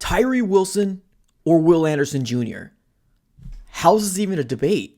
Tyree Wilson or Will Anderson Jr.? How's this even a debate?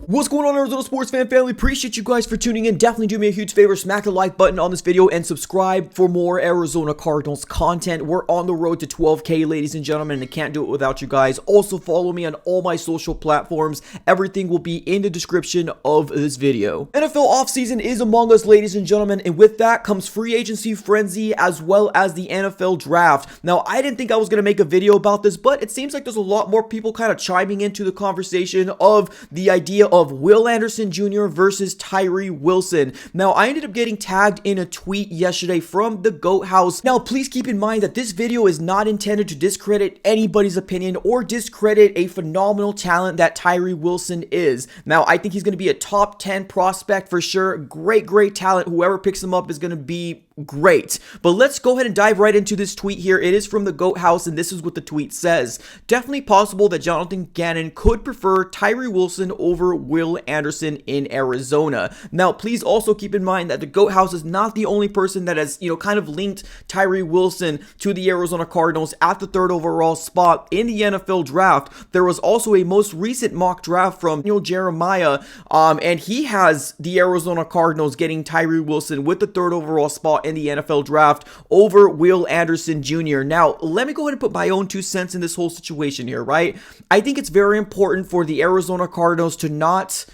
What's going on, Arizona sports fan family? Appreciate you guys for tuning in. Definitely do me a huge favor, smack the like button on this video and subscribe for more Arizona Cardinals content. We're on the road to 12K, ladies and gentlemen, and I can't do it without you guys. Also, follow me on all my social platforms. Everything will be in the description of this video. NFL offseason is among us, ladies and gentlemen, and with that comes free agency frenzy as well as the NFL draft. Now, I didn't think I was going to make a video about this, but it seems like there's a lot more people kind of chiming into the conversation of the idea of Will Anderson Jr. versus Tyree Wilson. Now, I ended up getting tagged in a tweet yesterday from the GOAT House. Now, please keep in mind that this video is not intended to discredit anybody's opinion or discredit a phenomenal talent that Tyree Wilson is. Now, I think he's going to be a top 10 prospect for sure. Great talent. Whoever picks him up is going to be great. But let's go ahead and dive right into this tweet here. It is from the GOAT House, and this is what the tweet says. Definitely possible that Jonathan Gannon could prefer Tyree Wilson over Will Anderson in Arizona. Now, please also keep in mind that the GOAT House is not the only person that has, kind of linked Tyree Wilson to the Arizona Cardinals at the 3rd overall spot in the NFL draft. There was also a most recent mock draft from Jeremiah, and he has the Arizona Cardinals getting Tyree Wilson with the 3rd overall spot in the NFL draft over Will Anderson Jr. Now, let me go ahead and put my own 2 cents in this whole situation here, right? I think it's very important for the Arizona Cardinals to not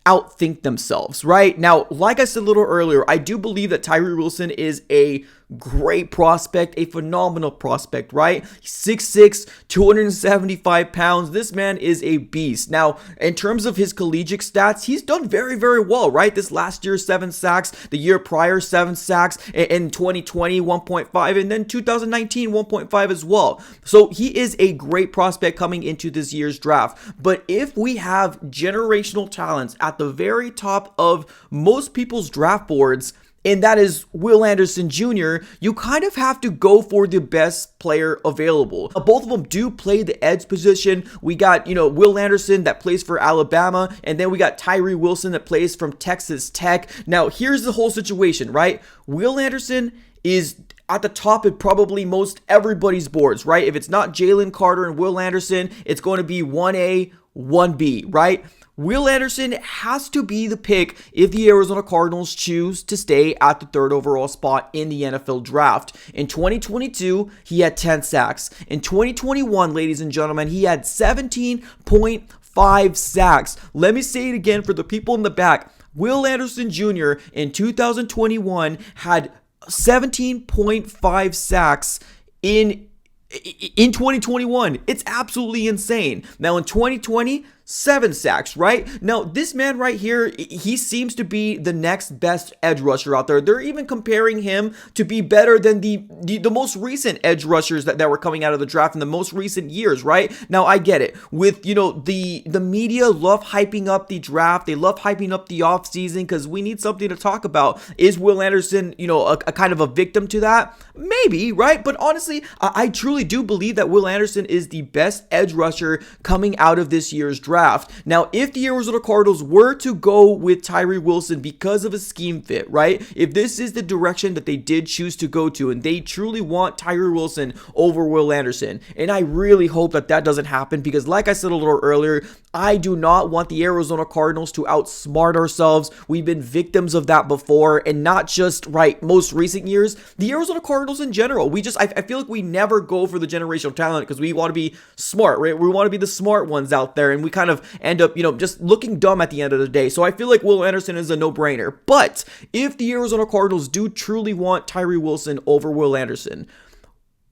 outthink themselves, right? Now, like I said a little earlier, I do believe that Tyree Wilson is a great prospect, a phenomenal prospect, right? 6'6", 275 pounds. This man is a beast. Now, in terms of his collegiate stats, he's done very well, right? This last year, 7 sacks. The year prior, 7 sacks. In 2020, 1.5. And then 2019, 1.5 as well. So he is a great prospect coming into this year's draft. But if we have generational talents at the very top of most people's draft boards, and that is Will Anderson Jr., you kind of have to go for the best player available. Both of them do play the edge position. We got, Will Anderson that plays for Alabama, and then we got Tyree Wilson that plays from Texas Tech. Now, here's the whole situation, right? Will Anderson is at the top of probably most everybody's boards, right? If it's not Jalen Carter and Will Anderson, it's going to be 1A, 1B, right? Will Anderson has to be the pick if the Arizona Cardinals choose to stay at the 3rd overall spot in the NFL draft. In 2022, he had 10 sacks. In 2021, ladies and gentlemen, he had 17.5 sacks. Let me say it again for the people in the back. Will Anderson Jr. in 2021 had 17.5 sacks in 2021. It's absolutely insane. Now in 2020, 7 sacks, right? Now, this man right here, he seems to be the next best edge rusher out there. They're even comparing him to be better than the most recent edge rushers that were coming out of the draft in the most recent years, right? Now, I get it. With, the media love hyping up the draft. They love hyping up the offseason because we need something to talk about. Is Will Anderson, a kind of a victim to that? Maybe, right? But honestly, I truly do believe that Will Anderson is the best edge rusher coming out of this year's draft. Now, if the Arizona Cardinals were to go with Tyree Wilson because of a scheme fit, right? If this is the direction that they did choose to go to and they truly want Tyree Wilson over Will Anderson, and I really hope that that doesn't happen because like I said a little earlier, I do not want the Arizona Cardinals to outsmart ourselves. We've been victims of that before, and not just, most recent years. The Arizona Cardinals in general, I feel like we never go for the generational talent because we want to be smart, right? We want to be the smart ones out there, and we kind of end up, just looking dumb at the end of the day. So I feel like Will Anderson is a no-brainer. But if the Arizona Cardinals do truly want Tyree Wilson over Will Anderson,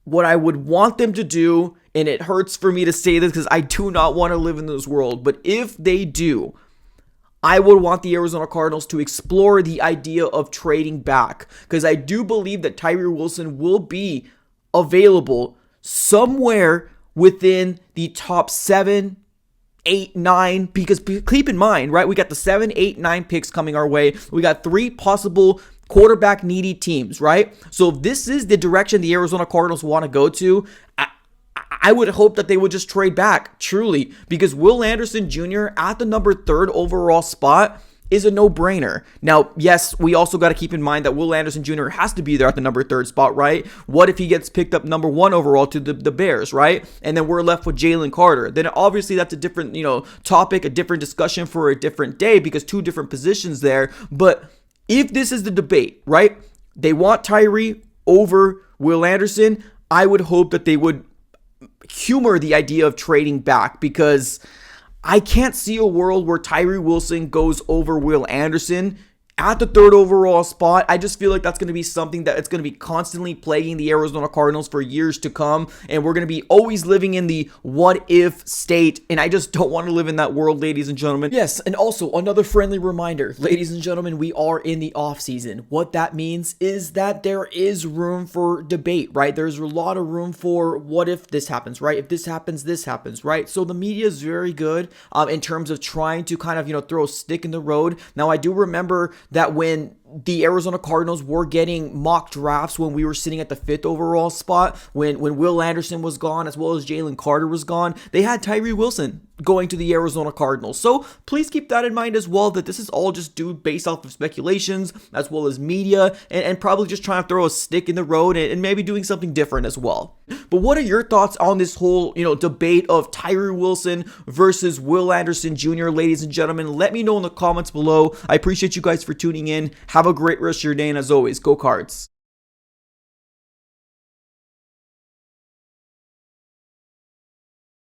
what I would want them to do, and it hurts for me to say this because I do not want to live in this world, but if they do, I would want the Arizona Cardinals to explore the idea of trading back because I do believe that Tyree Wilson will be available somewhere within the top 7, 8, 9, because keep in mind, right, we got the 7, 8, 9 picks coming our way. We got 3 possible quarterback needy teams, right? So if this is the direction the Arizona Cardinals want to go to, I would hope that they would just trade back, truly, because Will Anderson Jr. at the number 3rd overall spot is a no-brainer. Now, yes, we also got to keep in mind that Will Anderson Jr. has to be there at the number 3 spot, right? What if he gets picked up number 1 overall to the Bears, right? And then we're left with Jalen Carter. Then obviously that's a different, topic, a different discussion for a different day because 2 different positions there. But if this is the debate, right? They want Tyree over Will Anderson. I would hope that they would humor the idea of trading back, because I can't see a world where Tyree Wilson goes over Will Anderson at the 3rd overall spot. I just feel like that's going to be something that it's going to be constantly plaguing the Arizona Cardinals for years to come, and we're going to be always living in the what if state, and I just don't want to live in that world, ladies and gentlemen. Yes, and also another friendly reminder, ladies and gentlemen, we are in the off season. What that means is that there is room for debate, right? There's a lot of room for what if this happens, right? If this happens, right? So the media is very good in terms of trying to kind of, throw a stick in the road. Now, I do remember that when the Arizona Cardinals were getting mock drafts when we were sitting at the 5th overall spot, when Will Anderson was gone as well as Jalen Carter was gone, they had Tyree Wilson going to the Arizona Cardinals. So please keep that in mind as well, that this is all just based off of speculations as well as media, and probably just trying to throw a stick in the road and maybe doing something different as well. But what are your thoughts on this whole, debate of Tyree Wilson versus Will Anderson Jr., ladies and gentlemen? Let me know in the comments below. I appreciate you guys for tuning in. Have a great rest of your day, and as always, go Cards.